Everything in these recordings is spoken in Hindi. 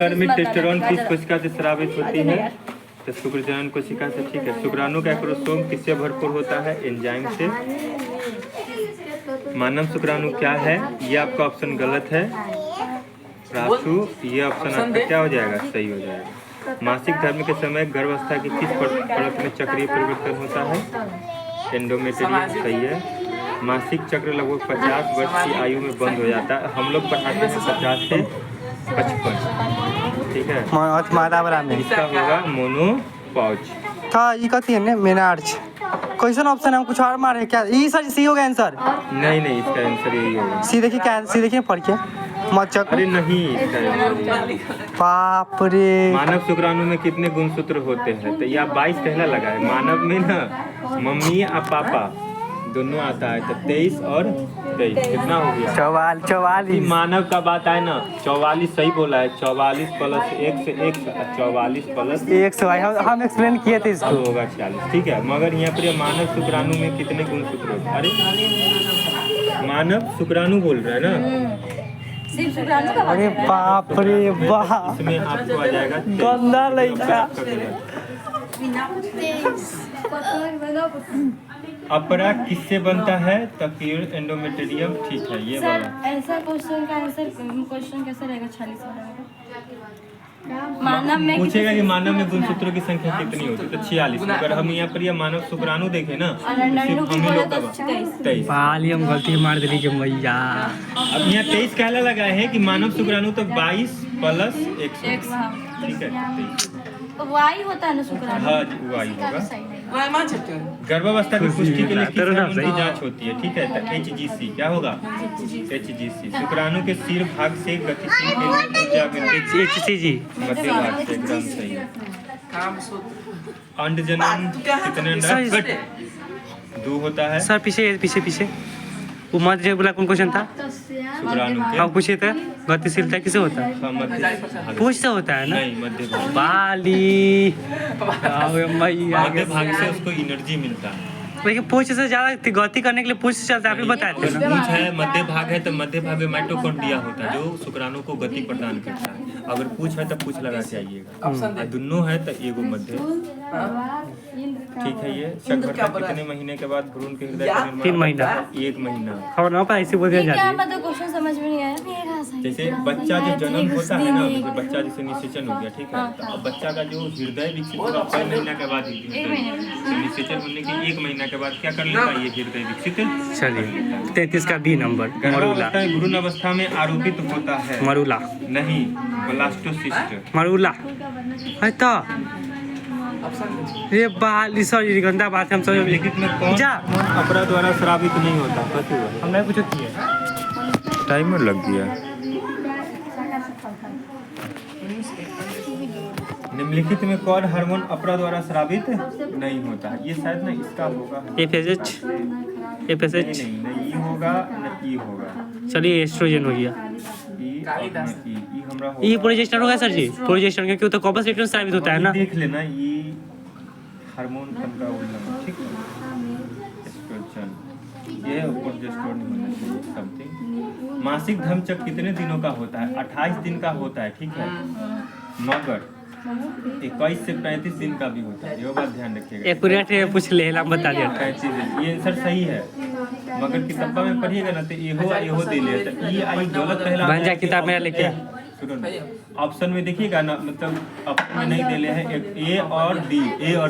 में टेस्टोस्टेरोन किस कोशिका से स्रावित होती है? तो शुक्रजनन कोशिका से। ठीक है। शुक्राणु का क्रोमोसोम किससे भरपूर होता है? एंजाइम से। मानव शुक्राणु क्या है? ये आपका ऑप्शन गलत है राशु। ये ऑप्शन आपका क्या हो जाएगा? सही हो जाएगा। मासिक धर्म के समय गर्भावस्था की किस परत में चक्रीय परिवर्तन होता है? एंडोमेट्रियम। सही है। मासिक चक्र लगभग 50 वर्ष की आयु में बंद हो जाता है। हम लोग पढ़ाते हैं 50 से 55। ठीक है। इसका होगा मोनोपॉज। था ये कथी है मेनार्च। क्वेश्चन ऑप्शन हम कुछ और मारे क्या? ये सर सी होगा आंसर? नहीं, इसका आंसर यही होगा। सी देखिए क्या? सी देखिए पढ़ के मत। अरे नहीं, इसका बाप रे। मानव शुक्राणु में कितने गुणसूत्र होते हैं? तो यह 22 पहला लगा है। मानव में ना मम्मी और पापा दोनों आता है, तो 23 और 23 कितना हो गया? 44। मानव का बात आए ना, 44 सही बोला है। 44 प्लस 1 से 1, 44 प्लस 100 हम एक्सप्लेन किए थे इसको। होगा 40। ठीक है। मगर यहाँ पर मानव शुक्राणु में कितने गुणसूत्र होते हैं? अरे मानव शुक्राणु बोल रहे हैं ना, सिर्फ शुक्राणु का। अरे बाप रे बाप। इसमें आपको आ जाएगा गंदा लड़का। अपरा किससे बनता है? तकीर एंडोमेट्रियम। ठीक है। ये सर वाला ऐसा क्वेश्चन का आंसर क्वेश्चन कैसे रहेगा? 40 वाला मानव में पूछेगा कि मानव में गुणसूत्रों की संख्या कितनी होती है? तो 46। अगर हम यहाँ पर यह मानव शुक्राणु देखें ना, सिर्फ हम ही लोग का 23। हम गलती मार दिली के मैया। अब यहाँ 23 कहला लगा है कि मानव शुक्राणु तो 22 प्लस 100। ठीक है। 23 वाई होता है ना शुक्राणु। हाँ जी, वाई होगा। गर्भावस्था की पुष्टि के लिए किस हार्मोन की जांच होती है? ठीक है। तो HGC क्या होगा? HGC। शुक्राणु के शीर्ष भाग से गतिशील के लिए ऊर्जा विद्युत HCG मध्य भाग से। एकदम सही है। अंडजनन कितने अंडा? 2 होता है। सर पीछे वो मध्य बोला कौन क्वेश्चन था? शुक्राणु के। हम पूछे थे गतिशीलता किसे होता है? मध्य भाग। पूछ से होता है ना? नहीं, मध्य भाग। बाली मैया। मध्य भाग से उसको एनर्जी मिलता है। लेकिन पूछ से ज्यादा गति करने के लिए पूछ से चलता है। आप ही बताते हैं ना। पूछ है, मध्य भाग है, तो मध्य भाग में माइटोकॉन्ड्रिया होता है जो शुक्राणु को गति प्रदान करता है। अगर पूछ है तो पूछ लगा के आइएगा। दोनों है तो एगो मध्य। ठीक है। ये शकरता कितने महीने के बाद भ्रूण के हृदय का निर्माण? 3 महीना। 1 महीना। खबर ना ऐसे बोल दिया जाती है। मतलब क्वेश्चन समझ में नहीं आया। जैसे बच्चा जब जन्म होता है ना, जैसे बच्चा जैसे निषेचन हो गया। ठीक है। तो अब बच्चा का जो हृदय विकसित होगा 6 महीना के बाद, निषेचन होने के 1 महीना के बाद क्या कर लेता है? ये हृदय विकसित। चलिए 33 का बी नंबर। मरूला। भ्रूण अवस्था में आरोपित होता है। मरूला नहीं, ब्लास्टोसिस्ट। मरूला है तो ये बाल सॉरी गंदा बात है। हम सब निम्नलिखित में कौन जा अपरा द्वारा स्रावित नहीं होता? कथी हुआ? हमने कुछ किया। टाइमर लग गया। निम्नलिखित में कौन हार्मोन अपरा द्वारा स्रावित नहीं होता है? ये शायद ना इसका होगा। FSH नहीं, ये होगा ना, ये होगा। चलिए एस्ट्रोजन हो गया। ये प्रोजेस्टेरोन होगा सर जी। प्रोजेस्टेरोन क्योंकि वो तो कॉम्पनसेटर साबित होता है ना। देख लेना ये हार्मोन का उल्लंघन। ठीक है। एस्ट्रोजन ये प्रोजेस्टेरोन नहीं होना चाहिए। समथिंग। मासिक धर्मचक्र कितने दिनों का होता है? 28 दिन का होता है। ठीक है। मगर 21 से 35 दिन का भी होता है। ये बात ध्यान रखिएगा। एक्यूरेट पूछ ले हम बता दिया। 35 दिन ये आंसर सही है। मगर किताबा में पढ़िएगा ना तो एहो दे ले। तो ये आई गलत पहला बन जा किताब मेरा लेके। ऑप्शन में देखिएगा ना, मतलब ऑप्शन में नहीं दिले हैं। ए और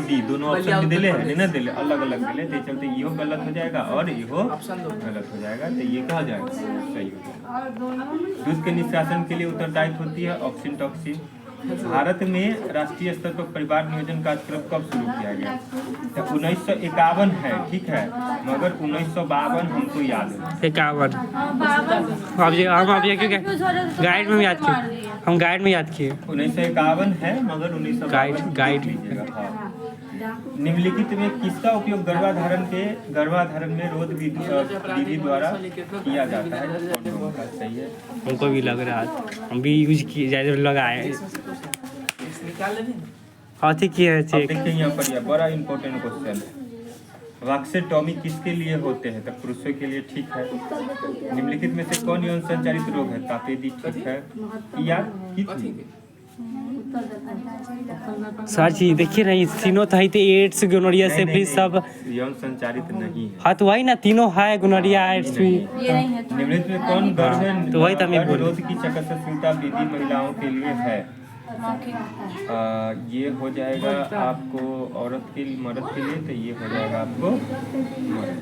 डी दोनों ऑप्शन में दिले हैं ना, दिले अलग अलग दिले। तो चलते ये गलत हो जाएगा और ये गलत हो जाएगा। तो ये कहा जाएगा सही हो जाएगा। दूध के निष्कासन के लिए उत्तरदायित्व होती है ऑक्सीटोसिन। भारत में राष्ट्रीय स्तर पर परिवार नियोजन कार्यक्रम कब शुरू किया गया? तो 1951 है। ठीक है। मगर 1952 हमको याद है। 51 हम आप क्यों गाइड में याद किए? हम गाइड में याद किए। 1951 है मगर 1952 गाइड। निम्नलिखित में किसका उपयोग गर्भाधारण में रोध विधि द्वारा किया जाता है? सही है। हमको भी लग रहा है हम भी यूज किए जाए लगाए। हाथी की है चेक। देखिए यहाँ पर यह बड़ा इंपॉर्टेंट क्वेश्चन है। वैक्सेटॉमी किसके लिए होते हैं? तो पुरुषों के लिए। ठीक है। निम्नलिखित में से कौन यौन संचारित रोग है? तापेदी। ठीक है। या सर जी देखिए ना, इस तीनों तो है तो एड्स गोनोरिया से नहीं, प्लीज सब यौन संचारित नहीं है। हाँ तो वही ना, तीनों है गोनोरिया एड्स भी। ये नहीं है तो निम्नलिखित में कौन गर्भ तो वही तो मैं बोल रही निरोध की चिकित्सा विधि महिलाओं के लिए है? ये हो जाएगा आपको औरत के लिए, मर्द के लिए, तो ये हो जाएगा आपको मर्द।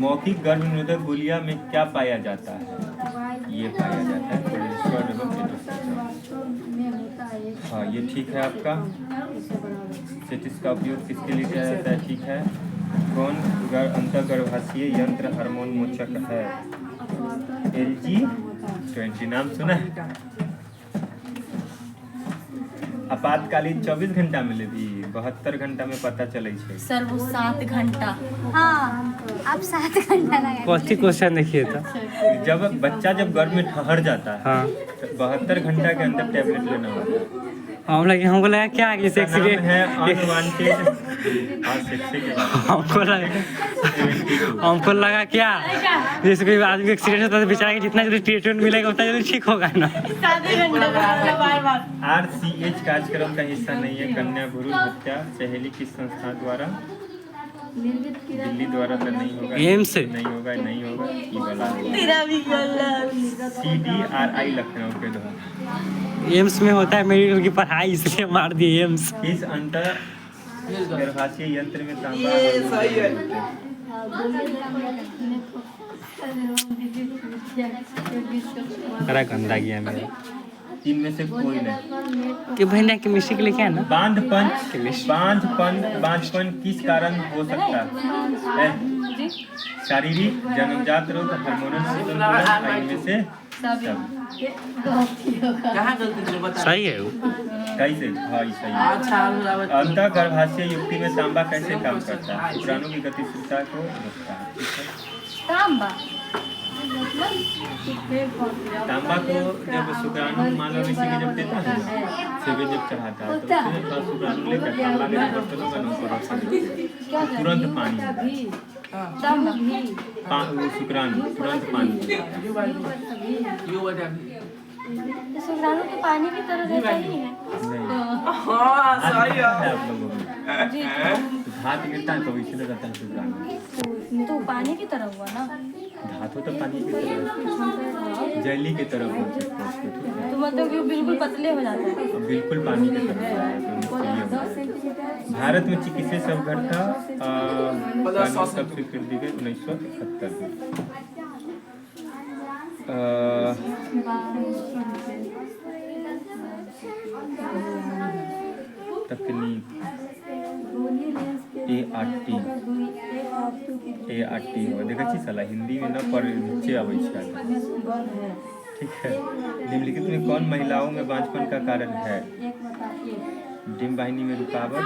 मौखिक गर्भ निरोधक गुलिया में क्या पाया जाता है? ये पाया जाता है कोलेस्ट्रॉल एवं टेस्टोस्टेरोन। हाँ ये ठीक है आपका। सेटिस का उपयोग किसके लिए किया जाता है? ठीक है। कौन अंतर्गर्भाशयी यंत्र हार्मोन मोचक है? LG20 नाम सुना है? आपातकालीन 24 घंटा में लेती, 72 घंटा में पता चले छे। सर वो 7 घंटा। हाँ आप 7 घंटा लगा। कौन क्वेश्चन देखिए था? जब बच्चा जब गर्भ में ठहर जाता है हाँ तो 72 घंटा के अंदर टैबलेट लेना होता है। हमको लगा क्या कि इसका नाम एक्सीडेंट है अनवांटेड। हमको लगा क्या जैसे कोई आदमी का एक्सीडेंट होता है तो बेचारा जितना जल्दी ट्रीटमेंट मिलेगा उतना जल्दी ठीक होगा ना। 7 घंटे बार RCH कार्यक्रम का हिस्सा नहीं है। कन्या भ्रूण हत्या सहेली किस संस्था द्वारा? दिल्ली द्वारा तो नहीं होगा। एम्स से नहीं होगा, नहीं होगा। ई वाला तेरा भी गलत। CDRI लखनऊ के द्वारा। एम्स में होता है मेडिकल की पढ़ाई, इसलिए मार दिए एम्स। इस अंतर गर्भाशय यंत्र में तांबा बड़ा गंदा गया मेरा। इनमें से कोई नहीं। कि भाई ना केमिस्ट्री के लिए क्या है ना, बांझपन किस कारण हो सकता है? शारीरिक, जन्मजात रोग, हार्मोनल संतुलन, इनमें से सब। सही है वो। कैसे? हाँ ये सही है। अंतः गर्भाशय युक्ति में तांबा कैसे काम करता है? शुक्राणु की गतिशीलता को रोकता है। ठीक है। तांबा तांबा को जब शुक्राणु मान लो किसी के जब देता है सेवे जब चढ़ाता है तो उसमें थोड़ा शुक्राणु लेकर तांबा के बर्तनों का नौकर रख सकते हैं। तुरंत पानी वो शुक्राणु तुरंत पानी शुक्राणु के पानी की तरह रहता ही है। नहीं आप लोगों में धातु गिरता है तो इसलिए रहता है शुक्राणु। तो पानी की तरह हुआ ना। धातु तो पानी की तरह जैली की तरह बोल सकते हैं। तो मतलब कि वो बिल्कुल पतले हो जाते हैं। बिल्कुल पानी की तरह। भारत में चिकित्सा सब घटना कब स्वीकृत दी गई? 1971 में। तकनीक ART हो देखा छी साला हिंदी में न पर नीचे आवे छै। ठीक है। निम्नलिखित में कौन महिलाओं में बांझपन का कारण है? डिम वाहिनी में रुकावट।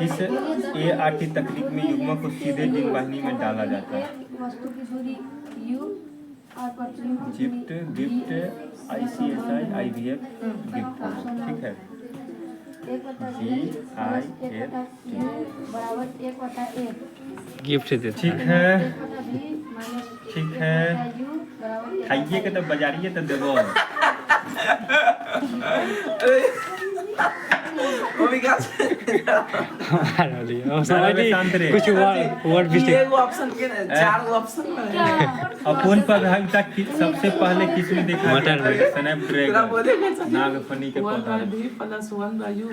इस ART तकनीक में युग्मक को सीधे डिम वाहिनी में डाला जाता है। जिप्ट, गिफ्ट, ICSI, IVF, गिफ्ट। ठीक है। गिफ्ट देते ठीक है। ठीक है। खाइए के तो बाजारिए तो देवो। कुछ वर्ड अपन प्रभाविता सबसे पहले किसने देखा? स्नैपड्रैगन नागफनी के पौधा।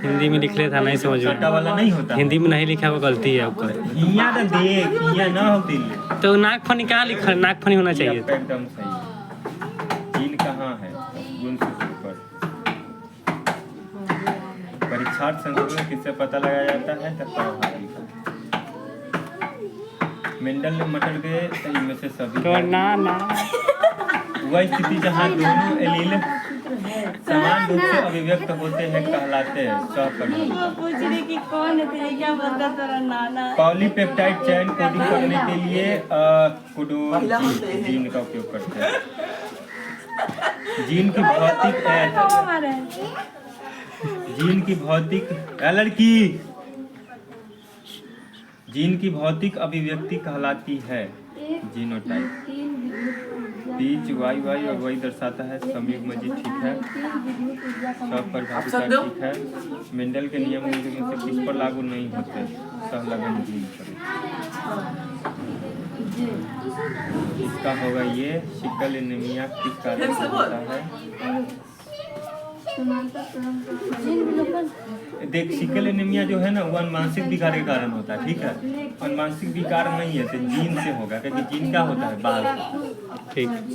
हिंदी में लिख लेता नहीं समझ छोटा वाला नहीं होता। हिंदी में नहीं लिखा, वो गलती है आपका। हिया तो देख, हिया ना होती ले। तो नागफनी कहाँ लिखा? नागफनी होना चाहिए। एकदम सही। चीन कहाँ है? गुणसूत्र पर। परीक्षार्थ संशोधन किससे पता लगाया जाता है? तब प्रभावी। मेंडल ने मटर के इनमें से सभी ना वह स्थिति जहाँ दोनों एलील समान रूप से अभिव्यक्त होते हैं कहलाते हैं सहपरिवर्तन। पूछ रही कि कौन है तेरे, क्या बोलता तेरा नाना? पॉलीपेप्टाइड चैन कोडिंग करने के लिए कोडोन जीन का उपयोग करते हैं। जीन की भौतिक लड़की जीन की भौतिक अभिव्यक्ति कहलाती है जीनोटाइप। बीच वाई वाई और वाई दर्शाता है संयुग्म जी, ठीक है। स्वपरिभाषिका ठीक है। मेंडल के नियम में से किस पर लागू नहीं होते? सहलग्न जीन पर। इसका होगा ये सिकल एनीमिया किस कारण से होता है? देख, सिकल एनीमिया जो है ना वो अनुवांशिक विकार के कारण होता है, ठीक है। अनुवांशिक विकार नहीं है तो जीन से होगा, क्योंकि जीन क्या होता है? बाल, ठीक। नहीं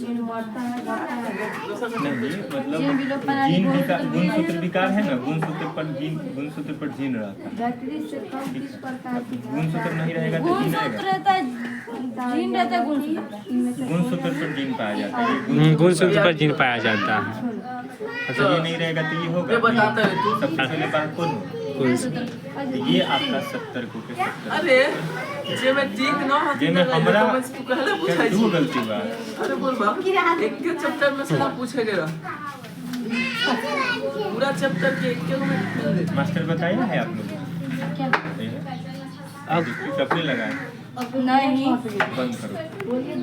मतलब जीन विकार, गुणसूत्र विकार है ना, गुणसूत्र पर जीन, गुणसूत्र पर जीन रहता है, गुणसूत्र नहीं रहेगा तो जीन आएगा। जीन रहता है गुणसूत्र पर जीन पाया जाता है, गुणसूत्र पर जीन पाया जाता है। अच्छा ये नहीं रहेगा तो ये होगा। सबसे पहले बात कौन हो? तो ये आपका 70 को के 70। अरे जे में ठीक न हो जे में हमरा तू कहले पूछाई दू गलती बा। अरे बोल बा एक के चैप्टर में से ना पूछे गया पूरा चैप्टर के एक के में मास्टर बताया है आप लोग? क्या? अब लगाए नहीं बंद करो।